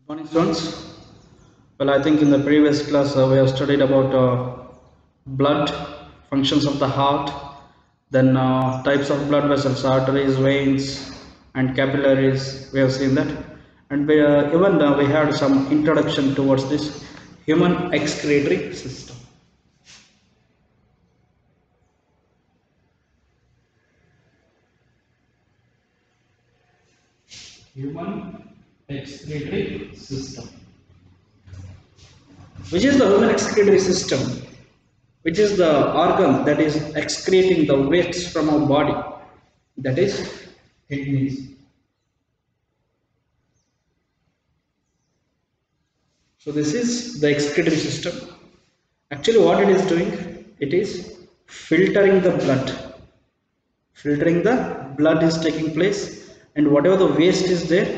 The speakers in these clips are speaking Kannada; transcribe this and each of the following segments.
Morning students. Well, I think in the previous class we have studied about blood, functions of the heart, then types of blood vessels, arteries, veins, and capillaries. We have seen that, and even we had some introduction towards this human excretory system. Human excretory system. Which is the human excretory system? Which is the organ that is excreting the waste from our body? That is kidneys. So this is the excretory system. Actually what it is doing, it is filtering the blood. Filtering the blood is taking place, and whatever the waste is there,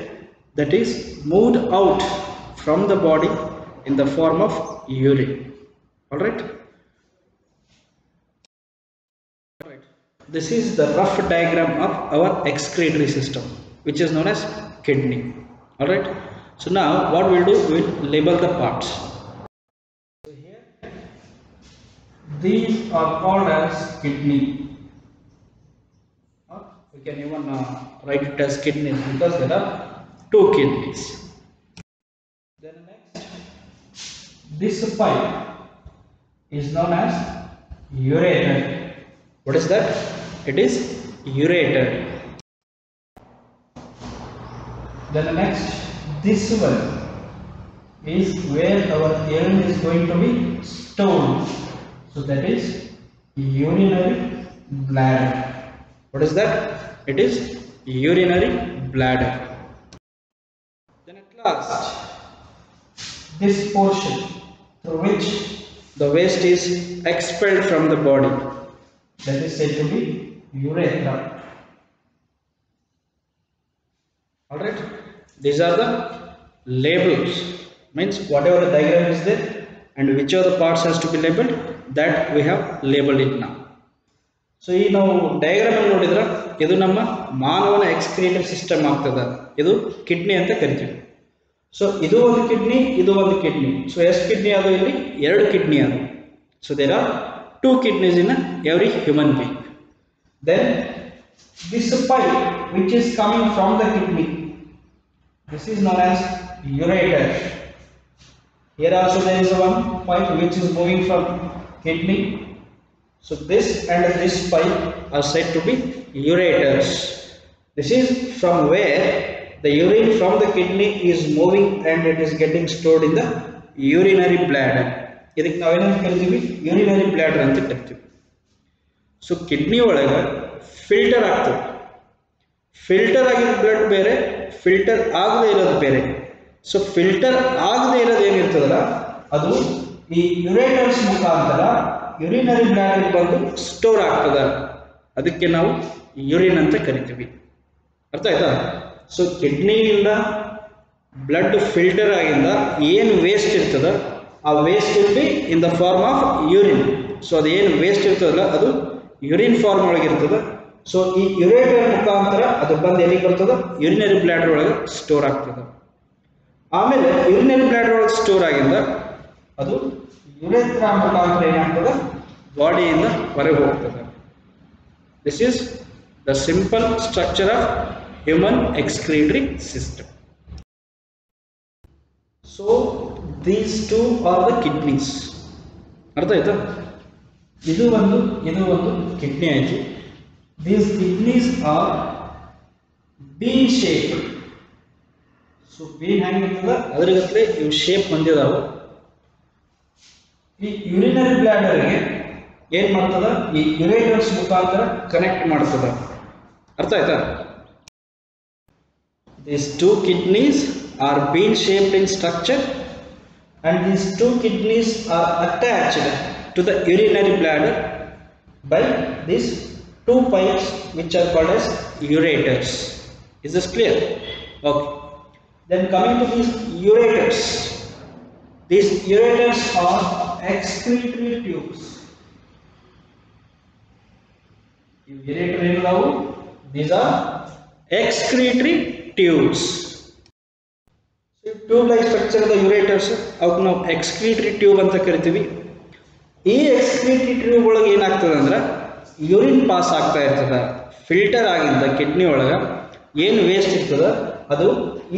that is moved out from the body in the form of urine. Alright. This is the rough diagram of our excretory system, which is known as kidney. Alright. So now what we'll do, we'll label the parts. So here, these are called as kidney. We can even write it as kidneys because there are two kidneys. Then next, this pipe is known as ureter. What is that? It is ureter. Then next, this one is where our urine is going to be stored. So that is urinary bladder. What is that? It is urinary bladder. Then at last, this portion through which the waste is expelled from the body, that is said to be urethra. Alright, these are the labels, means whatever the diagram is there and which of the parts has to be labeled, that we have labeled it now. So ಈ ನಾವು ಡಯಾಗ್ರಾಮ್ ಅಲ್ಲಿ ನೋಡಿದ್ರೆ ಇದು ನಮ್ಮ ಮಾನವನ ಎಕ್ಸ್ಕ್ರೀಟರಿ ಸಿಸ್ಟಮ್ ಆಗ್ತದೆ. ಇದು ಕಿಡ್ನಿ ಅಂತ ಕರಿತೀವಿ. ಸೊ ಇದು ಒಂದು ಕಿಡ್ನಿ, ಇದು ಒಂದು ಕಿಡ್ನಿ. ಸೊ ಎಷ್ಟು ಕಿಡ್ನಿ ಅದು? ಇಲ್ಲಿ ಎರಡು ಕಿಡ್ನಿ ಅದು. So there are two kidneys in every human being. Then this pipe which is coming from the kidney, this is known as ureter. Here also there is one pipe which is moving from kidney. So this and this pipe are said to be ureters. This is from where the urine from the kidney is moving and it is getting stored in the urinary bladder. ಇದಕ್ಕೆ ನಾವೇನಂತ ಕರಿತೀವಿ? ಯೂರಿನರಿ ಬ್ಲಾಡರ್ ಅಂತ ಕರಿತೀವಿ. ಸೊ ಕಿಡ್ನಿ ಒಳಗೆ ಫಿಲ್ಟರ್ ಆಗ್ತದೆ. ಫಿಲ್ಟರ್ ಆಗಿರೋ ಬ್ಲಡ್ ಬೇರೆ, ಫಿಲ್ಟರ್ ಆಗದೆ ಇರೋದು ಬೇರೆ. ಸೊ ಫಿಲ್ಟರ್ ಆಗದೆ ಇರೋದು ಏನಿರ್ತದಲ್ಲ, ಅದು ಈ ಯುರೇಟರ್ಸ್ ಮುಖಾಂತರ ಯುರಿನರಿ ಬ್ಲಾಡರ್ ಬಂದು ಸ್ಟೋರ್ ಆಗ್ತದೆ. ಅದಕ್ಕೆ ನಾವು ಯೂರಿನ್ ಅಂತ ಕರಿತೀವಿ. ಅರ್ಥ ಆಯ್ತಾ? ಸೊ ಕಿಡ್ನಿಯಿಂದ ಬ್ಲಡ್ ಫಿಲ್ಟರ್ ಆಗಿಂದ ಏನು ವೇಸ್ಟ್ ಇರ್ತದ, ಆ waste will be in the form of urine. So ಅದು ಏನು ವೇಸ್ಟ್ ಇರ್ತದಲ್ಲ, ಅದು ಯೂರಿನ್ ಫಾರ್ಮ್ ಒಳಗೆ ಇರ್ತದೆ. ಸೊ ಈ ಯುರೇಟರ್ ಮುಖಾಂತರ ಅದು ಬಂದು ಎಲ್ಲಿಗೆ ಬರ್ತದೆ? ಯೂರಿನರಿ ಬ್ಲಾಡರ್ ಒಳಗೆ ಸ್ಟೋರ್ ಆಗ್ತದೆ. ಆಮೇಲೆ ಯೂರಿನರಿ ಬ್ಲಾಡರ್ ಒಳಗೆ ಸ್ಟೋರ್ ಆಗಿಂದ ಅದು ಯುರೇತ್ರಾ ಮುಖಾಂತರ ಏನಾಗ್ತದೆ? ಬಾಡಿಯಿಂದ ಹೊರಗೆ ಹೋಗ್ತದೆ. This is the simple structure of human excretory system. So these two are the kidneys. ಅರ್ಥ ಆಯ್ತಾ? ಇದು ಒಂದು ಕಿಡ್ನಿ ಆಯ್ತು. These kidneys are bean shape. So bean ಹೆಂಗಿರ್ತದ ಅದ್ರಗತ್ಲೆ ಇವು ಶೇಪ್ ಹೊಂದಿದಾವೆ. ಈ ಯೂರಿನರಿ ಬ್ಲಾಡರ್ಗೆ ಏನ್ ಮಾಡ್ತದ? ಈ ಯುರೇಟರ್ಸ್ ಮುಖಾಂತರ ಕನೆಕ್ಟ್ ಮಾಡ್ತದ. ಅರ್ಥ ಆಯ್ತಾ? These two kidneys are bean shaped in structure, and these two kidneys are attached to the urinary bladder by these two pipes which are called as ureters. Is this clear? Okay. Then coming to these ureters. These ureters are excretory tubes. Ureter ಏನದಾವು? These are excretory tubes. Tube like structure the ureters ಅವಕ್ಕೆ ನಾವು ಎಕ್ಸ್ಕ್ರೀಟರಿ ಟ್ಯೂಬ್ ಅಂತ ಕರಿತೀವಿ. ಈ ಎಕ್ಸ್ಕ್ರೀಟರಿ ಟ್ಯೂಬ್ ಒಳಗೆ ಏನಾಗ್ತದೆ ಅಂದ್ರೆ ಯೂರಿನ್ ಪಾಸ್ ಆಗ್ತಾ ಇರ್ತದೆ. ಫಿಲ್ಟರ್ ಆಗಿಂದ ಕಿಡ್ನಿ ಒಳಗೆ ಏನು ವೇಸ್ಟ್ ಇರ್ತದೆ ಅದು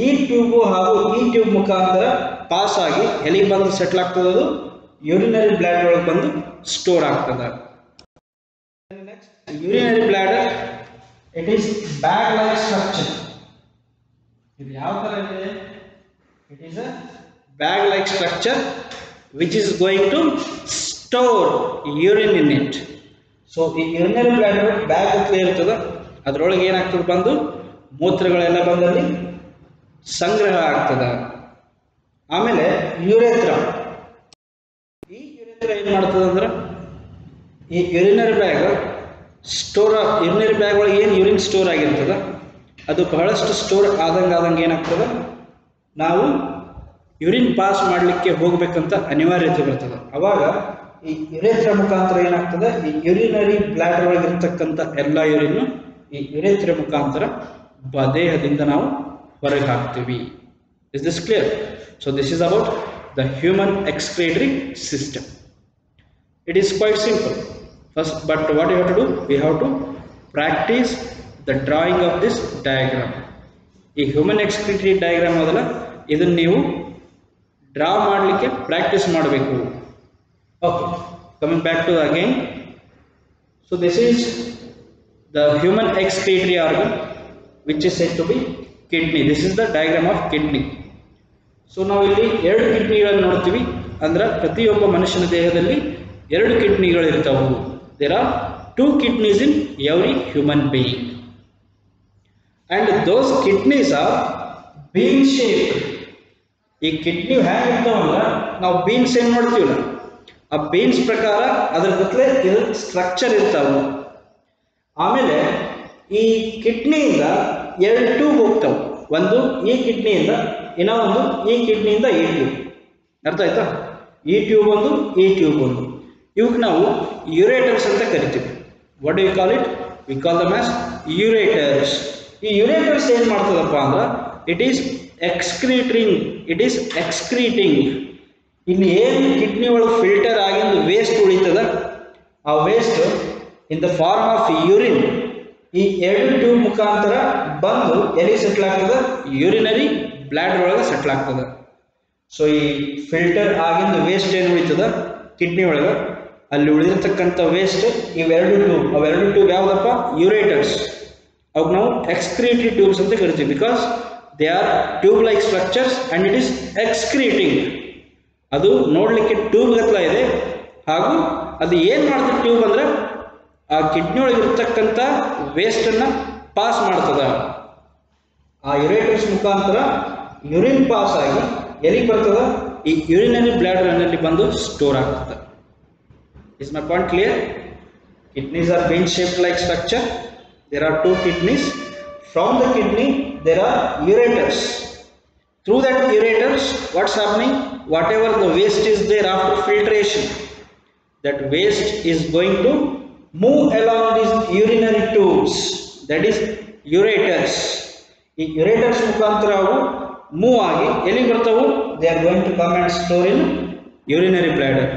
ಈ ಟ್ಯೂಬು ಹಾಗೂ ಈ ಟ್ಯೂಬ್ ಮುಖಾಂತರ ಪಾಸ್ ಆಗಿ ಎಲ್ಲಿಗೆ ಬಂದು ಸೆಟ್ಲ್ ಆಗ್ತದೆ, ಅದು ಯೂರಿನರಿ ಬ್ಲಾಡರ್ ಒಳಗೆ ಬಂದು ಸ್ಟೋರ್ ಆಗ್ತದೆ. Next urinary bladder, it is bag like structure. ಇದು ಯಾವ ತರ ಇದೆ? It is a bag like structure which is going to store urine in it. So ಈ ಯೂರಿನರಿ ಬ್ಲಾಡರ್ ಬ್ಯಾಗ್ ಗಟ್ಟಲೆ ಇರ್ತದೆ, ಅದರೊಳಗೆ ಏನಾಗ್ತದೆ ಬಂದು ಮೂತ್ರಗಳೆಲ್ಲ ಬಂದಲ್ಲಿ ಸಂಗ್ರಹ ಆಗ್ತದೆ. ಆಮೇಲೆ ಯುರೇತ್ರ, ಈ ಯುರೇತ್ರ ಏನು ಮಾಡ್ತದೆ ಅಂದ್ರೆ ಈ ಯೂರಿನರಿ ಬ್ಯಾಗ್ ಯೂರಿನರಿ ಬ್ಯಾಗ್ ಒಳಗೆ ಏನು ಯೂರಿನ್ ಸ್ಟೋರ್ ಆಗಿರ್ತದೆ ಅದು ಬಹಳಷ್ಟು ಸ್ಟೋರ್ ಆದಂಗೆ ಏನಾಗ್ತದೆ, ನಾವು ಯೂರಿನ್ ಪಾಸ್ ಮಾಡಲಿಕ್ಕೆ ಹೋಗ್ಬೇಕಂತ ಅನಿವಾರ್ಯತೆ ಬರ್ತದೆ. ಅವಾಗ ಈ ಯುರೇತ್ರ ಮುಖಾಂತರ ಏನಾಗ್ತದೆ, ಈ ಯೂರಿನರಿ ಬ್ಲಾಡರ್ ಒಳಗೆ ಇರ್ತಕ್ಕಂಥ ಎಲ್ಲ ಯೂರಿನ್ ಈ ಯುರೇತ್ರ ಮುಖಾಂತರ ದೇಹದಿಂದ ನಾವು ಹೊರಗೆ ಹಾಕ್ತೀವಿ. Is this clear? So this is about the human excretory system. It is quite simple. First, but what you have to do? We have to practice the drawing of this diagram. ಈ ಹ್ಯೂಮನ್ ಎಕ್ಸ್ಕ್ರೀಟರಿ ಡಯಾಗ್ರಾಮ್ ಅದಲ್ಲ, ಇದನ್ನು ನೀವು ಡ್ರಾ ಮಾಡಲಿಕ್ಕೆ ಪ್ರಾಕ್ಟೀಸ್ ಮಾಡಬೇಕು. Okay, coming back to again. So this is the human excretory organ which is said to be kidney. This is the diagram of kidney. So ನಾವು ಇಲ್ಲಿ ಎರಡು ಕಿಡ್ನಿಗಳನ್ನು ನೋಡ್ತೀವಿ. ಅಂದ್ರೆ ಪ್ರತಿಯೊಬ್ಬ ಮನುಷ್ಯನ ದೇಹದಲ್ಲಿ ಎರಡು ಕಿಡ್ನಿಗಳಿರ್ತಾವು. There are 2 kidneys in every human being and those kidneys are bean shaped. ಈ ಕಿಡ್ನಿ ಹ್ಯಾಂಗ್ ಇರ್ತಾವಲ್ಲ, ನಾವು ಬೀನ್ಸ್ ಏನು ನೋಡ್ತೀವಲ್ಲ, ಆ ಬೀನ್ಸ್ ಪ್ರಕಾರ ಅದ್ರ ಜೊತೆ ಇದು ಸ್ಟ್ರಕ್ಚರ್ ಇರ್ತಾವೆ. ಆಮೇಲೆ ಈ ಕಿಡ್ನಿಯಿಂದ 2 ಟ್ಯೂಬ್ ಹೋಗ್ತಾವೆ. ಒಂದು ಈ ಕಿಡ್ನಿಯಿಂದ, ಇನ್ನೊಂದು ಈ ಕಿಡ್ನಿಯಿಂದ ಈ ಟ್ಯೂಬ್. ಅರ್ಥ ಆಯ್ತಾ? ಈ ಟ್ಯೂಬ್ ಒಂದು, ಈ ಟ್ಯೂಬ್ ಒಂದು. ಇವಕ್ಕೆ ನಾವು ಯುರೇಟರ್ಸ್ ಅಂತ ಕರಿತೀವಿ. What do you call it? We call them as ureters. ಈ ಯುರೇಟರ್ಸ್ ಏನು ಮಾಡ್ತದಪ್ಪ ಅಂದ್ರೆ ಇಟ್ ಈಸ್ ಎಕ್ಸ್ಕ್ರೀಟಿಂಗ್. ಇಲ್ಲಿ ಏನು ಕಿಡ್ನಿ ಒಳಗೆ ಫಿಲ್ಟರ್ ಆಗಿಂದು ವೇಸ್ಟ್ ಉಳಿತದ, ಆ waste in the form of urine ಈ 2 ಟ್ಯೂಬ್ ಮುಖಾಂತರ ಬಂದು ಎಲ್ಲಿ ಸೆಟ್ಲ್ ಆಗ್ತದೆ? ಯೂರಿನರಿ ಬ್ಲಾಡರ್ ಒಳಗೆ ಸೆಟ್ಲ್ ಆಗ್ತದೆ. ಸೊ ಈ ಫಿಲ್ಟರ್ ಆಗಿಂದು ವೇಸ್ಟ್ ಏನು ಉಳಿತದ ಕಿಡ್ನಿ ಒಳಗೆ, ಅಲ್ಲಿ ಉಳಿದಿರ್ತಕ್ಕಂಥ ವೇಸ್ಟ್ ಅವೆರಡು ಟ್ಯೂಬ್ ಯಾವುದಪ್ಪ? ಯುರೇಟರ್ಸ್. ಅವಾಗ ನಾವು ಎಕ್ಸ್ಕ್ರೀಟರಿ ಟ್ಯೂಬ್ಸ್ ಅಂತ ಕರಿತೀವಿ. Because they are tube like structures and it is excreting. ಅದು ನೋಡಲಿಕ್ಕೆ ಟ್ಯೂಬ್ ಗತ್ತಲ ಇದೆ, ಹಾಗೂ ಅದು ಏನು ಮಾಡ್ತದೆ ಟ್ಯೂಬ್ ಅಂದ್ರೆ ಆ ಕಿಡ್ನಿ ಒಳಗಿರ್ತಕ್ಕಂಥ ವೇಸ್ಟನ್ನು ಪಾಸ್ ಮಾಡ್ತದೆ. ಆ ಯುರೇಟರ್ಸ್ ಮುಖಾಂತರ ಯೂರಿನ್ ಪಾಸ್ ಆಗಿ ಎಲ್ಲಿಗೆ ಬರ್ತದೆ? ಈ ಯೂರಿನರಿ ಬ್ಲಾಡರ್ನಲ್ಲಿ ಬಂದು ಸ್ಟೋರ್ ಆಗ್ತದೆ. Is my point clear? Kidneys are bean shaped like structure. There are 2 kidneys. From the kidney there are ureters. Through that ureters, what's happening? Whatever the waste is there after filtration, that waste is going to move along these urinary tubes. That is ureters. ಈ ureters ಮುಖಾಂತರ ಅವು ಮೂವ್ ಆಗಿ ಎಲ್ಲಿ ಬರ್ತಾವು? They are going to come and store in urinary bladder.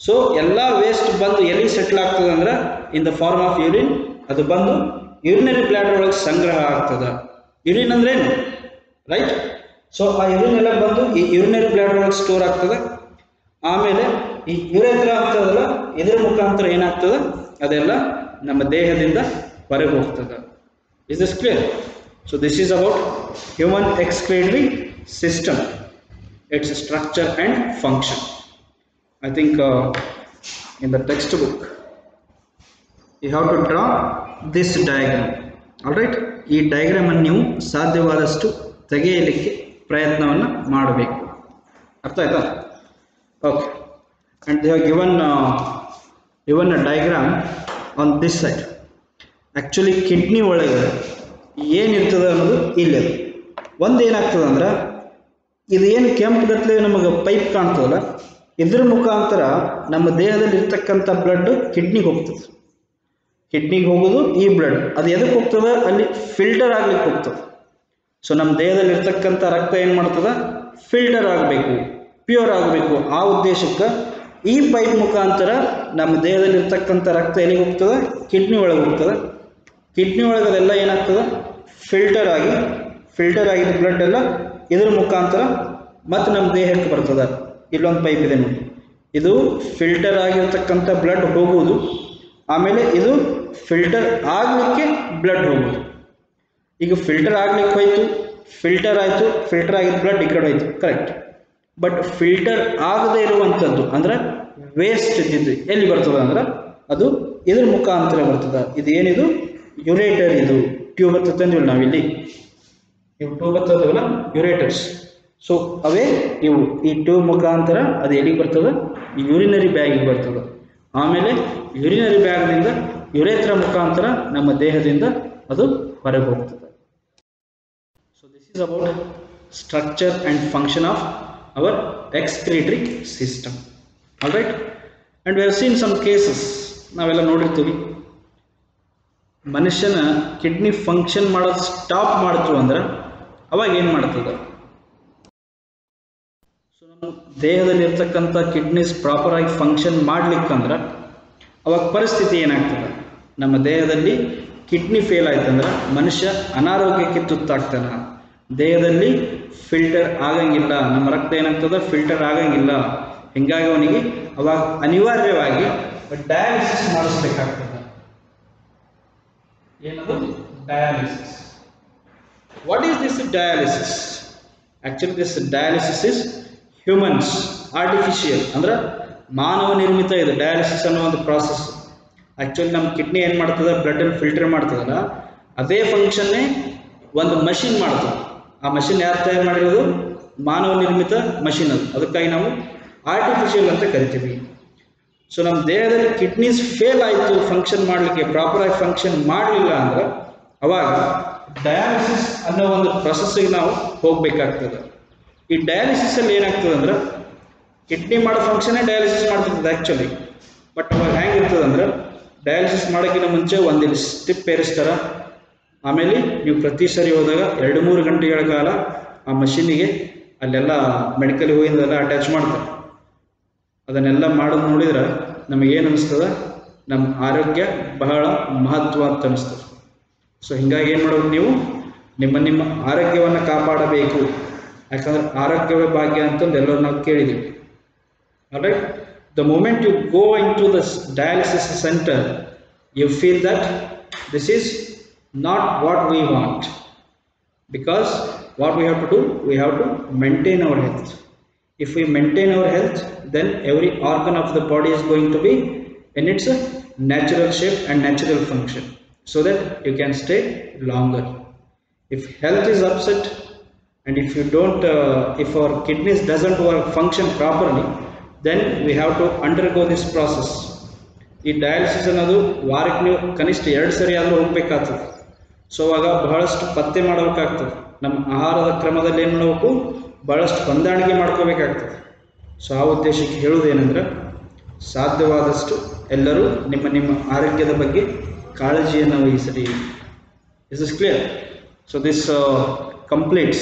So ಎಲ್ಲ ವೇಸ್ಟ್ ಬಂದು ಎಲ್ಲಿ ಸೆಟ್ಲ್ ಆಗ್ತದೆ ಅಂದ್ರೆ in the form of urine, ಅದು ಬಂದು ಯೂರಿನರಿ ಬ್ಲಾಡರ್ ಒಳಗೆ ಸಂಗ್ರಹ ಆಗ್ತದೆ. ಯೂರಿನ್ ಅಂದ್ರೆ ಏನು? ರೈಟ್. ಸೊ ಆ ಯೂರಿನ್ ಎಲ್ಲ ಬಂದು ಈ ಯೂರಿನರಿ ಬ್ಲಾಡರ್ ಒಳಗೆ ಸ್ಟೋರ್ ಆಗ್ತದೆ. ಆಮೇಲೆ ಈ ಯುರೇತ್ರ ಆಗ್ತದಲ್ಲ, ಇದರ ಮುಖಾಂತರ ಏನಾಗ್ತದೆ? ಅದೆಲ್ಲ ನಮ್ಮ ದೇಹದಿಂದ ಹೊರಗೆ ಹೋಗ್ತದೆ. Is this clear? So this is about human excretory system, it's structure and function. I think in the textbook you have to draw this diagram. All right, ಈ ಡಯಾಗ್ರಾಮ್ ಅನ್ನು ನೀವು ಸಾಧ್ಯವಾದಷ್ಟು ತೆಗೆಯಲಿಕ್ಕೆ ಪ್ರಯತ್ನವನ್ನು ಮಾಡಬೇಕು. ಅರ್ಥ ಆಯ್ತಾ? Okay. and they have given a diagram on this side. actually kidney ಒಳಗೆ ಏನಿರ್ತದೆ ಅನ್ನೋದು ಇಲ್ಲಿ ಒಂದು ಏನಾಗ್ತದೆ ಅಂದ್ರೆ ಇದು ಏನು ಕೆಂಪು ಗತ್ತಲೆ ನಮಗೆ ಪೈಪ್ ಕಾಣ್ತದಲ್ಲ, ಇದ್ರ ಮುಖಾಂತರ ನಮ್ಮ ದೇಹದಲ್ಲಿ ಇರ್ತಕ್ಕಂಥ ಬ್ಲಡ್ ಕಿಡ್ನಿಗೆ ಹೋಗ್ತದೆ. ಕಿಡ್ನಿಗೆ ಹೋಗೋದು ಈ ಬ್ಲಡ್, ಅದು ಎದಕ್ಕೆ ಹೋಗ್ತದೆ? ಅಲ್ಲಿ ಫಿಲ್ಟರ್ ಆಗ್ಲಿಕ್ಕೆ ಹೋಗ್ತದೆ. ಸೊ ನಮ್ಮ ದೇಹದಲ್ಲಿ ಇರ್ತಕ್ಕಂಥ ರಕ್ತ ಏನು ಮಾಡ್ತದೆ? ಫಿಲ್ಟರ್ ಆಗಬೇಕು, ಪ್ಯೂರ್ ಆಗಬೇಕು. ಆ ಉದ್ದೇಶಕ್ಕೆ ಈ ಪೈಪ್ ಮುಖಾಂತರ ನಮ್ಮ ದೇಹದಲ್ಲಿರ್ತಕ್ಕಂಥ ರಕ್ತ ಎಲ್ಲಿಗೆ ಹೋಗ್ತದೆ? ಕಿಡ್ನಿ ಒಳಗೆ ಹೋಗ್ತದೆ. ಕಿಡ್ನಿ ಒಳಗೆ ಅದೆಲ್ಲ ಏನಾಗ್ತದೆ? ಫಿಲ್ಟರ್ ಆಗಿದ್ದ ಬ್ಲಡ್ ಎಲ್ಲ ಇದ್ರ ಮುಖಾಂತರ ಮತ್ತು ನಮ್ಮ ದೇಹಕ್ಕೆ ಬರ್ತದೆ. ಇಲ್ಲೊಂದು ಪೈಪ್ ಇದೆ ನೋಡಿ, ಇದು ಫಿಲ್ಟರ್ ಆಗಿರ್ತಕ್ಕಂಥ ಬ್ಲಡ್ ಹೋಗುವುದು, ಆಮೇಲೆ ಇದು ಫಿಲ್ಟರ್ ಆಗಲಿಕ್ಕೆ ಬ್ಲಡ್ ಹೋಗುವುದು. ಈಗ ಫಿಲ್ಟರ್ ಆಗ್ಲಿಕ್ಕೆ ಹೋಯ್ತು, ಫಿಲ್ಟರ್ ಆಯಿತು, ಫಿಲ್ಟರ್ ಆಗಿದ್ದ ಬ್ಲಡ್ ಈ ಕಡೆ ಹೋಯ್ತು, ಕರೆಕ್ಟ್. ಬಟ್ ಫಿಲ್ಟರ್ ಆಗದೇ ಇರುವಂಥದ್ದು ಅಂದ್ರೆ ವೇಸ್ಟ್ ಇದ್ದಿದ್ದು ಎಲ್ಲಿ ಬರ್ತದೆ ಅಂದ್ರೆ ಅದು ಇದ್ರ ಮುಖಾಂತರ ಬರ್ತದೆ. ಇದು ಏನಿದು? ಯುರೇಟರ್. ಇದು ಟ್ಯೂಬ್ ಹತ್ತಂದಿಲ್ಲ ನಾವಿಲ್ಲಿ, ಇವು ಟ್ಯೂಬ್ ಹತ್ತದವಲ್ಲ ಯುರೇಟರ್ಸ್. ಸೊ ಅವೇ ಇವು. ಈ ಟ್ಯೂಬ್ ಮುಖಾಂತರ ಅದು ಎಲ್ಲಿಗೆ ಬರ್ತದೆ? ಯೂರಿನರಿ ಬ್ಯಾಗಿಗೆ ಬರ್ತದೆ. ಆಮೇಲೆ ಯೂರಿನರಿ ಬ್ಯಾಗ್ನಿಂದ ಯುರೇತ್ರ ಮುಖಾಂತರ ನಮ್ಮ ದೇಹದಿಂದ ಅದು ಹೊರಗೆ ಹೋಗ್ತದೆ. So this is about structure and function of our excretory system. All right, and we have seen some cases. ನಾವೆಲ್ಲ ನೋಡಿರ್ತೀವಿ, ಮನುಷ್ಯನ ಕಿಡ್ನಿ ಫಂಕ್ಷನ್ ಮಾಡೋದು ಸ್ಟಾಪ್ ಮಾಡ್ತು ಅಂದ್ರೆ ಅವಾಗ ಏನು ಮಾಡ್ತದೆ? ಸೊ ನಮ್ಮ ದೇಹದಲ್ಲಿ ಇರ್ತಕ್ಕಂಥ ಕಿಡ್ನೀಸ್ ಪ್ರಾಪರ್ ಆಗಿ ಫಂಕ್ಷನ್ ಮಾಡ್ಲಿಕ್ಕಂದ್ರೆ ಅವಾಗ ಪರಿಸ್ಥಿತಿ ಏನಾಗ್ತದೆ? ನಮ್ಮ ದೇಹದಲ್ಲಿ ಕಿಡ್ನಿ ಫೇಲ್ ಆಯ್ತಂದ್ರೆ ಮನುಷ್ಯ ಅನಾರೋಗ್ಯಕ್ಕೆ ತುತ್ತಾಗ್ತಾನೆ. ದೇಹದಲ್ಲಿ ಫಿಲ್ಟರ್ ಆಗಂಗಿಲ್ಲ, ನಮ್ಮ ರಕ್ತ ಏನಾಗ್ತದೆ? ಫಿಲ್ಟರ್ ಆಗಂಗಿಲ್ಲ. ಹೀಗಾಗಿ ಅವನಿಗೆ ಅವಾಗ ಅನಿವಾರ್ಯವಾಗಿ ಡಯಾಲಿಸಿಸ್ ಮಾಡಿಸ್ಬೇಕಾಗ್ತದೆ. ಏನದು? Dialysis. What is this dialysis? Actually this dialysis is humans artificial, ಅಂದ್ರೆ ಮಾನವ ನಿರ್ಮಿತ ಇದು ಡಯಾಲಿಸಿಸ್ ಅನ್ನೋ ಒಂದು ಪ್ರಾಸೆಸ್. ಆಕ್ಚುಲಿ ನಮ್ಮ ಕಿಡ್ನಿ ಏನು ಮಾಡ್ತದೆ? ಬ್ಲಡ್ ಅನ್ನು ಫಿಲ್ಟರ್ ಮಾಡ್ತದಲ್ಲ, ಅದೇ ಫಂಕ್ಷನ್ನೇ ಒಂದು ಮಷಿನ್ ಮಾಡ್ತದೆ. ಆ ಮಷಿನ್ ಯಾರು ತಯಾರು ಮಾಡಿರೋದು? ಮಾನವ ನಿರ್ಮಿತ ಮಷಿನ್ ಅದು. ಅದಕ್ಕಾಗಿ ನಾವು ಆರ್ಟಿಫಿಷಿಯಲ್ ಅಂತ ಕರಿತೀವಿ. ಸೊ ನಮ್ಮ ದೇಹದಲ್ಲಿ ಕಿಡ್ನೀಸ್ ಫೇಲ್ ಆಯಿತು ಫಂಕ್ಷನ್ ಮಾಡಲಿಕ್ಕೆ, ಪ್ರಾಪರಾಗಿ ಫಂಕ್ಷನ್ ಮಾಡಲಿಲ್ಲ ಅಂದ್ರೆ ಅವಾಗ ಡಯಾಲಿಸಿಸ್ ಅನ್ನೋ ಒಂದು ಪ್ರೊಸೆಸ್ಸಿಗೆ ನಾವು ಹೋಗಬೇಕಾಗ್ತದೆ. ಈ ಡಯಾಲಿಸಿಸಲ್ಲಿ ಏನಾಗ್ತದೆ ಅಂದ್ರೆ ಕಿಡ್ನಿ ಮಾಡೋ ಫಂಕ್ಷನ್ನೇ ಡಯಾಲಿಸಿಸ್ ಮಾಡ್ತಿರ್ತದೆ ಆ್ಯಕ್ಚುಲಿ. ಬಟ್ ಅವಾಗ ಹೆಂಗಿರ್ತದೆ ಅಂದ್ರೆ ಡಯಾಲಿಸಿಸ್ ಮಾಡೋಕ್ಕಿಂತ ಮುಂಚೆ ಒಂದಿಲ್ಲಿ ಸ್ಟಿಪ್ ಏರಿಸ್ತಾರೆ. ಆಮೇಲೆ ನೀವು ಪ್ರತಿ ಸರಿ ಹೋದಾಗ 2-3 ಗಂಟೆಗಳ ಕಾಲ ಆ ಮಷೀನಿಗೆ ಅಲ್ಲೆಲ್ಲ ಮೆಡಿಕಲ್ ಹೋಗಿಂದೆಲ್ಲ ಅಟ್ಯಾಚ್ ಮಾಡ್ತಾರೆ. ಅದನ್ನೆಲ್ಲ ಮಾಡೋದು ನೋಡಿದ್ರೆ ನಮಗೇನು ಅನಿಸ್ತದೆ? ನಮ್ಮ ಆರೋಗ್ಯ ಬಹಳ ಮಹತ್ವ ಅಂತ ಅನಿಸ್ತದೆ. ಸೊ ಹೀಗಾಗಿ ಏನು ಮಾಡಬೇಕು? ನೀವು ನಿಮ್ಮ ಆರೋಗ್ಯವನ್ನು ಕಾಪಾಡಬೇಕು. ಯಾಕಂದ್ರೆ ಆರೋಗ್ಯವೇ ಭಾಗ್ಯ ಅಂತಂದು ಎಲ್ಲರೂ ನಾವು ಕೇಳಿದ್ದೀವಿ. Alright, the moment you go into the dialysis centre, you feel that this is not what we want, because what we have to do, we have to maintain our health. If we maintain our health, then every organ of the body is going to be in its natural shape and natural function, so that you can stay longer. If health is upset and if you don't if our kidneys doesn't work function properly, then we have to undergo this process. ಈ ಡಯಾಲಿಸಿಸ್ ಅನ್ನೋದು ವಾರಕ್ಕೆ ನೀವು ಕನಿಷ್ಠ 2 ಸರಿ ಆದರೂ ಹೋಗ್ಬೇಕಾಗ್ತದೆ. ಸೊ ಆಗ ಬಹಳಷ್ಟು ಪತ್ತೆ ಮಾಡಬೇಕಾಗ್ತದೆ. ನಮ್ಮ ಆಹಾರದ ಕ್ರಮದಲ್ಲಿ ಏನು ಮಾಡಬೇಕು? ಬಹಳಷ್ಟು ಹೊಂದಾಣಿಕೆ ಮಾಡ್ಕೋಬೇಕಾಗ್ತದೆ. ಸೊ ಆ ಉದ್ದೇಶಕ್ಕೆ ಹೇಳುವುದೇನೆಂದ್ರೆ ಸಾಧ್ಯವಾದಷ್ಟು ಎಲ್ಲರೂ ನಿಮ್ಮ ಆರೋಗ್ಯದ ಬಗ್ಗೆ ಕಾಳಜಿಯನ್ನು ವಹಿಸಿರಿ. Is this clear? So this completes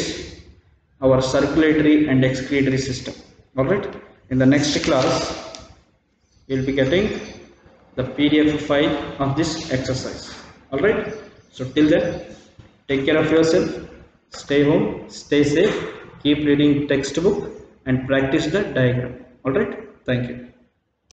our circulatory and excretory system. All right. In the next class, we'll be getting the PDF file of this exercise. All right. So till then, take care of yourself, stay home, stay safe, keep reading textbook and practice the diagram. All right. Thank you.